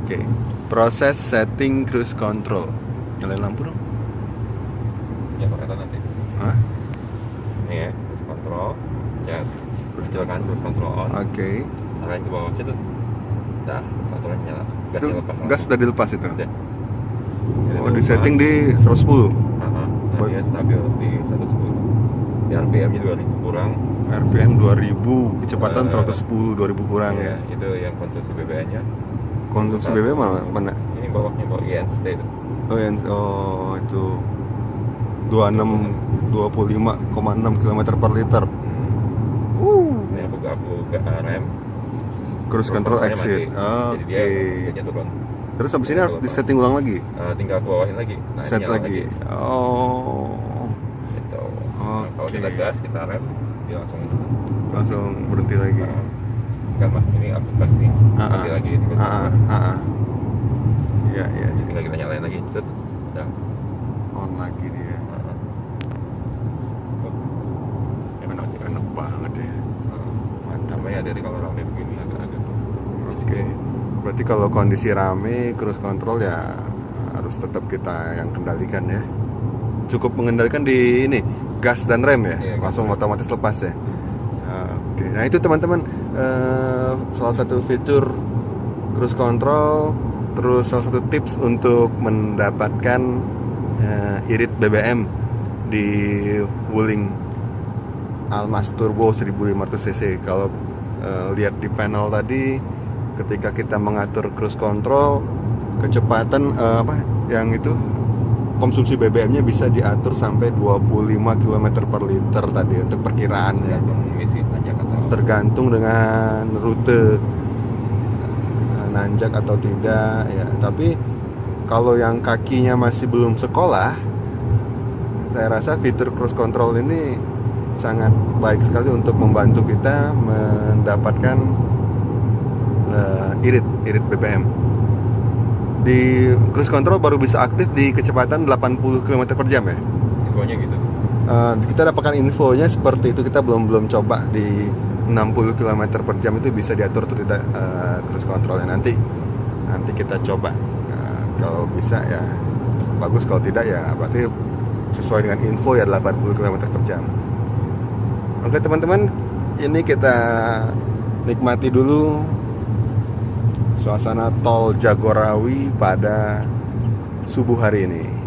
Oke. Proses setting cruise control. Nyalain lampu dong. Ya kelihatan nanti. Hah? Ini ya, cruise control. Ya, kecilkan cruise control on. Oke. Arahin ke bawah situ. Dah, kontrolnya nyala. Itu Gasnya lepas. gas sudah dilepas itu. Udah. Oh, di setting di 110. Nah, dia stabil di 110. Di RPM-nya 2000 kurang. RPM 2000, kecepatan 110, 2000 kurang Iya, ya. itu yang konsumsi BBM-nya. Konsumsi BBM mana? Ini bawahnya bawa INST itu. Oh, itu 25,6 km per liter. Ini aku ke rem. Cruise control controlnya exit. mati. Jadi dia speednya turun. Terus habis ini harus disetting ulang lagi. Tinggal aku bawahin lagi. Nah, ini Set nyala lagi. Oh. Gitu. Nah, kalau kita gas, kita rem, dia Langsung berhenti lagi. Kan mas, ini aku gas nih. Berhenti lagi. Iya. Tinggal kita nyalain lagi. Cet. Udah. On lagi dia. Enak banget ya. Mantap. Namanya dari kalau rame begini agak-agak. Oke. Berarti kalau kondisi rame, cruise control ya harus tetap kita yang kendalikan ya. Cukup mengendalikan di ini gas dan rem ya, Iya, langsung otomatis lepas ya. Oke. Nah itu teman-teman salah satu fitur cruise control, terus salah satu tips untuk mendapatkan irit BBM di Wuling Almas Turbo 1500 cc. Kalau lihat di panel tadi, ketika kita mengatur cruise control, kecepatan yang itu konsumsi BBM-nya bisa diatur sampai 25 km per liter tadi untuk perkiraan ya. Tergantung dengan rute nanjak atau tidak ya. Tapi kalau yang kakinya masih belum sekolah, saya rasa fitur cruise control ini sangat baik sekali untuk membantu kita mendapatkan irit BBM. Di cruise control baru bisa aktif di kecepatan 80 km per jam ya. Infonya gitu. Kita dapatkan infonya seperti itu. Kita belum coba di 60 km per jam itu bisa diatur atau tidak cruise controlnya. Nanti kita coba. Kalau bisa ya bagus, kalau tidak ya berarti sesuai dengan info ya 80 km per jam. Oke teman-teman, ini kita nikmati dulu suasana tol Jagorawi pada subuh hari ini.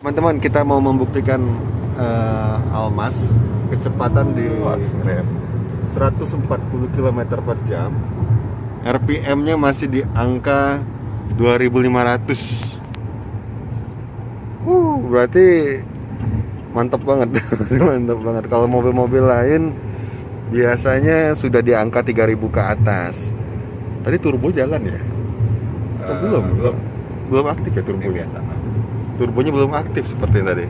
Teman-teman, kita mau membuktikan Almas kecepatan di 140 km per jam. RPM-nya masih di angka 2500. Berarti mantap banget. Mantap banget. Kalau mobil-mobil lain biasanya sudah di angka 3000 ke atas. Tadi turbo jalan ya? Atau belum? Belum aktif ya turbonya? Turbonya belum aktif seperti yang tadi.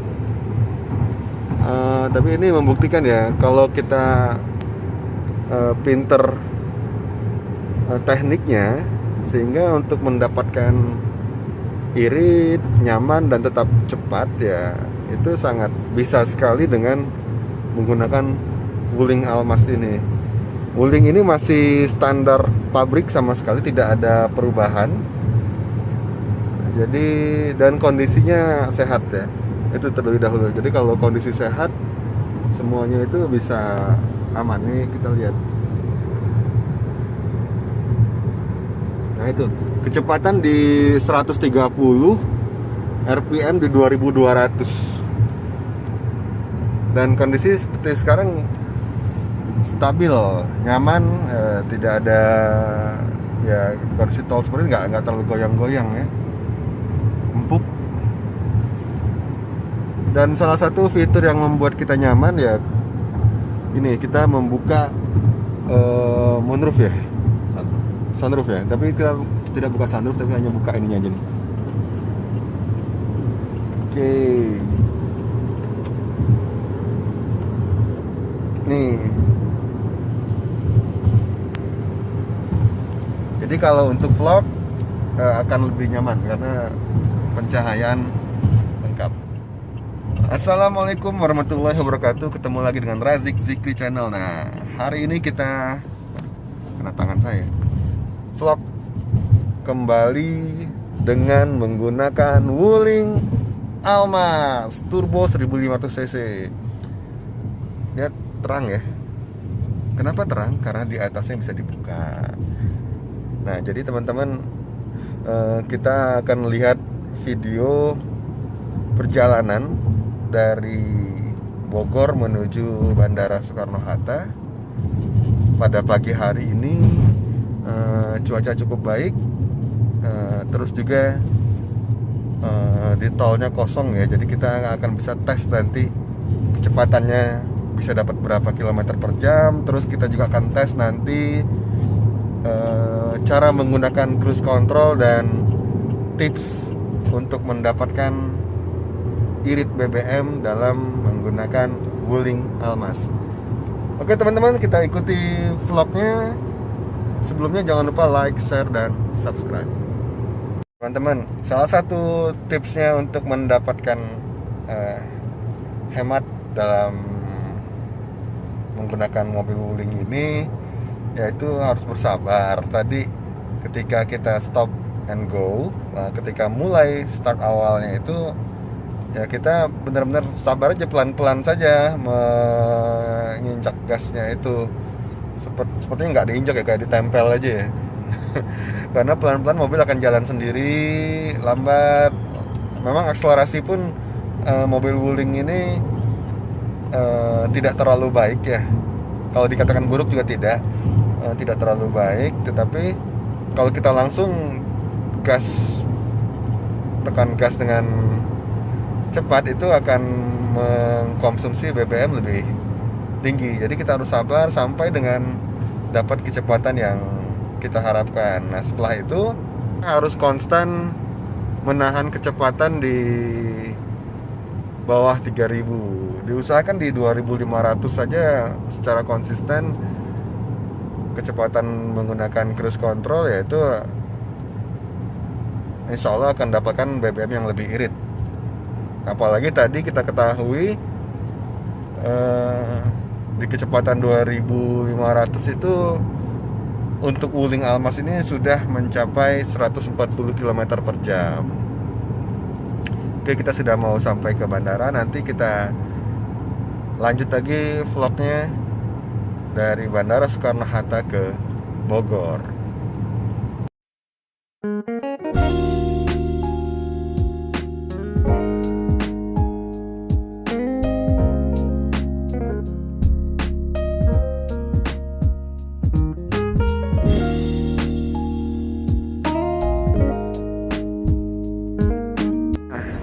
Tapi ini membuktikan ya, kalau kita pinter tekniknya, sehingga untuk mendapatkan irit, nyaman dan tetap cepat ya, itu sangat bisa sekali dengan menggunakan Wuling Almas ini. Wuling ini masih standar pabrik, sama sekali tidak ada perubahan. Jadi dan kondisinya sehat ya, itu terlebih dahulu. Jadi kalau kondisi sehat, semuanya itu bisa aman. Nih kita lihat Nah itu kecepatan di 130, RPM di 2200. Dan kondisi seperti sekarang stabil, nyaman, tidak ada ya kondisi tol seperti nggak terlalu goyang-goyang ya, empuk. Dan salah satu fitur yang membuat kita nyaman ya ini, kita membuka moonroof ya, sunroof ya, tapi kita tidak buka sunroof, tapi hanya buka ininya aja nih. Oke. Nih. Jadi kalau untuk vlog akan lebih nyaman karena pencahayaan lengkap. Assalamualaikum warahmatullahi wabarakatuh. Ketemu lagi dengan Razik Zikri Channel. Nah, hari ini kita kena tangan saya. Vlog kembali dengan menggunakan Wuling Almas Turbo 1500 cc. Lihat terang ya. Kenapa terang? Karena di atasnya bisa dibuka. Nah, jadi teman-teman, kita akan lihat video perjalanan dari Bogor menuju Bandara Soekarno-Hatta pada pagi hari ini. Cuaca cukup baik, terus juga di tolnya kosong ya, jadi kita akan bisa tes nanti kecepatannya bisa dapat berapa kilometer per jam. Terus kita juga akan tes nanti cara menggunakan cruise control dan tips untuk mendapatkan irit BBM dalam menggunakan Wuling Almas. Oke teman-teman, kita ikuti vlognya. Sebelumnya jangan lupa like, share, dan subscribe. Teman-teman, salah satu tipsnya untuk mendapatkan hemat dalam menggunakan mobil Wuling ini yaitu harus bersabar. Tadi ketika kita stop and go, ketika mulai start awalnya itu ya kita benar-benar sabar aja, pelan-pelan saja menginjak gasnya itu. Sepertinya nggak diinjak ya, kayak ditempel aja ya. Karena pelan-pelan mobil akan jalan sendiri, lambat. Memang akselerasi pun mobil Wuling ini tidak terlalu baik ya. Kalau dikatakan buruk juga tidak terlalu baik. Tetapi kalau kita langsung tekan gas dengan cepat, itu akan mengkonsumsi BBM lebih tinggi. Jadi kita harus sabar sampai dengan dapat kecepatan yang kita harapkan. Nah, setelah itu harus konstan menahan kecepatan di bawah 3000. Diusahakan di 2500 saja secara konsisten kecepatan menggunakan cruise control, yaitu insya Allah akan dapatkan BBM yang lebih irit. Apalagi tadi kita ketahui di kecepatan 2500 itu untuk Wuling Almas ini sudah mencapai 140 km per jam. Oke, kita sudah mau sampai ke bandara. Nanti kita lanjut lagi vlognya dari Bandara Soekarno-Hatta ke Bogor.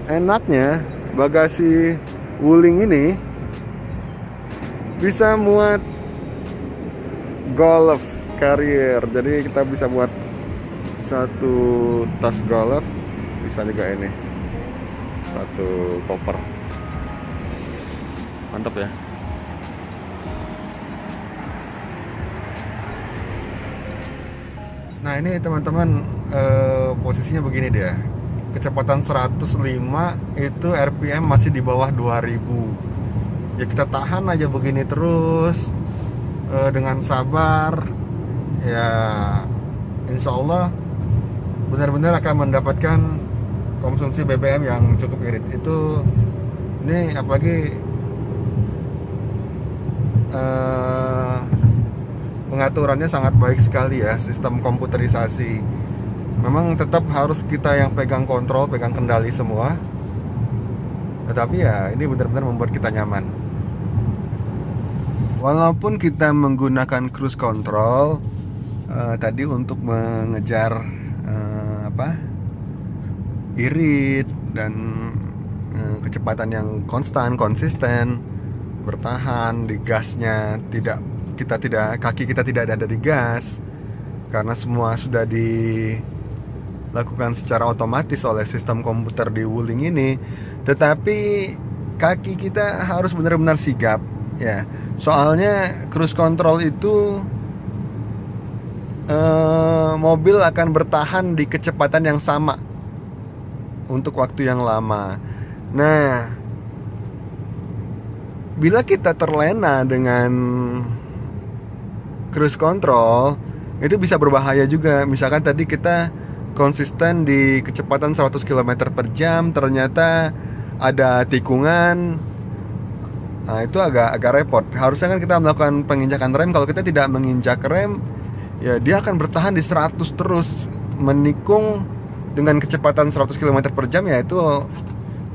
Enaknya bagasi Wuling ini bisa muat golf carrier. Jadi kita bisa muat satu tas golf, bisa juga ini satu koper. Mantap ya. Nah ini teman-teman, posisinya begini dia. Kecepatan 105 itu RPM masih di bawah 2000. Ya kita tahan aja begini terus, dengan sabar. Ya insya Allah benar-benar akan mendapatkan konsumsi BBM yang cukup irit. Itu ini apalagi pengaturannya sangat baik sekali ya, sistem komputerisasi. Memang tetap harus kita yang pegang kontrol, pegang kendali semua. Tetapi ya ini benar-benar membuat kita nyaman. Walaupun kita menggunakan cruise control tadi untuk mengejar irit dan kecepatan yang konsisten, bertahan di gasnya, kaki kita tidak ada di gas karena semua sudah dilakukan secara otomatis oleh sistem komputer di Wuling ini. Tetapi kaki kita harus benar-benar sigap ya. Soalnya cruise control itu mobil akan bertahan di kecepatan yang sama untuk waktu yang lama. Nah, bila kita terlena dengan cruise control, itu bisa berbahaya juga. Misalkan tadi kita konsisten di kecepatan 100 km per jam, ternyata ada tikungan. Nah, itu agak repot. Harusnya kan kita melakukan penginjakan rem. Kalau kita tidak menginjak rem, ya dia akan bertahan di 100 terus, menikung dengan kecepatan 100 km per jam, ya itu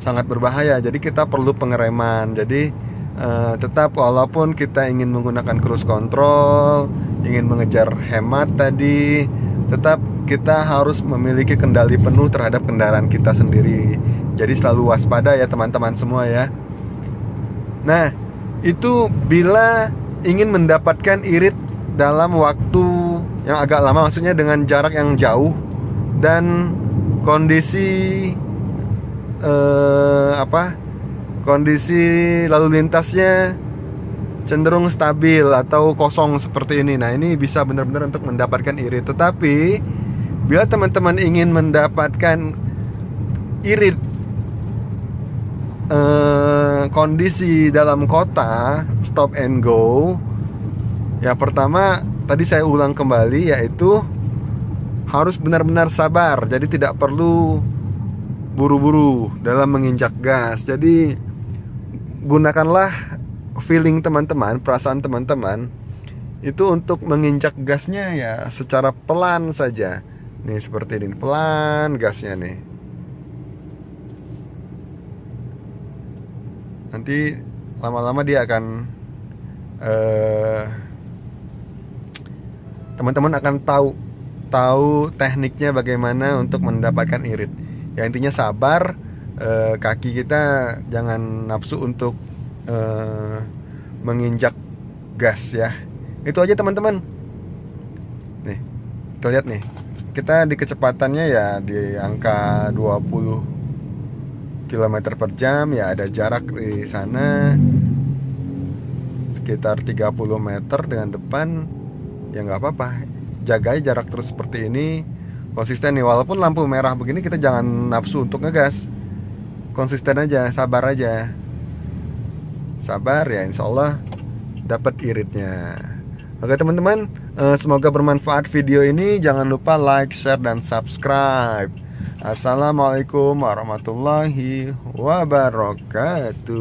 sangat berbahaya. Jadi kita perlu pengereman. Jadi tetap walaupun kita ingin menggunakan cruise control, ingin mengejar hemat tadi, tetap kita harus memiliki kendali penuh terhadap kendaraan kita sendiri. Jadi selalu waspada ya teman-teman semua ya. Nah, itu bila ingin mendapatkan irit dalam waktu yang agak lama, maksudnya dengan jarak yang jauh dan kondisi kondisi lalu lintasnya cenderung stabil atau kosong seperti ini. Nah, ini bisa benar-benar untuk mendapatkan irit. Tetapi bila teman-teman ingin mendapatkan irit kondisi dalam kota stop and go, ya pertama tadi saya ulang kembali, yaitu harus benar-benar sabar. Jadi tidak perlu buru-buru dalam menginjak gas. Jadi gunakanlah feeling teman-teman, perasaan teman-teman itu untuk menginjak gasnya ya secara pelan saja. Nih seperti ini, pelan gasnya nih. Nanti lama-lama dia akan teman-teman akan tahu tekniknya bagaimana untuk mendapatkan irit. Ya intinya sabar, kaki kita jangan nafsu untuk menginjak gas ya. Itu aja teman-teman. Nih, kita lihat nih. Kita di kecepatannya ya di angka 20 km per jam, ya ada jarak di sana sekitar 30 meter dengan depan. Ya nggak apa-apa, jaga jarak terus seperti ini, konsisten nih. Walaupun lampu merah begini, kita jangan nafsu untuk ngegas, konsisten aja, sabar aja, sabar ya, insya Allah dapat iritnya. Oke teman-teman, semoga bermanfaat video ini. Jangan lupa like, share, dan subscribe. Assalamualaikum warahmatullahi wabarakatuh.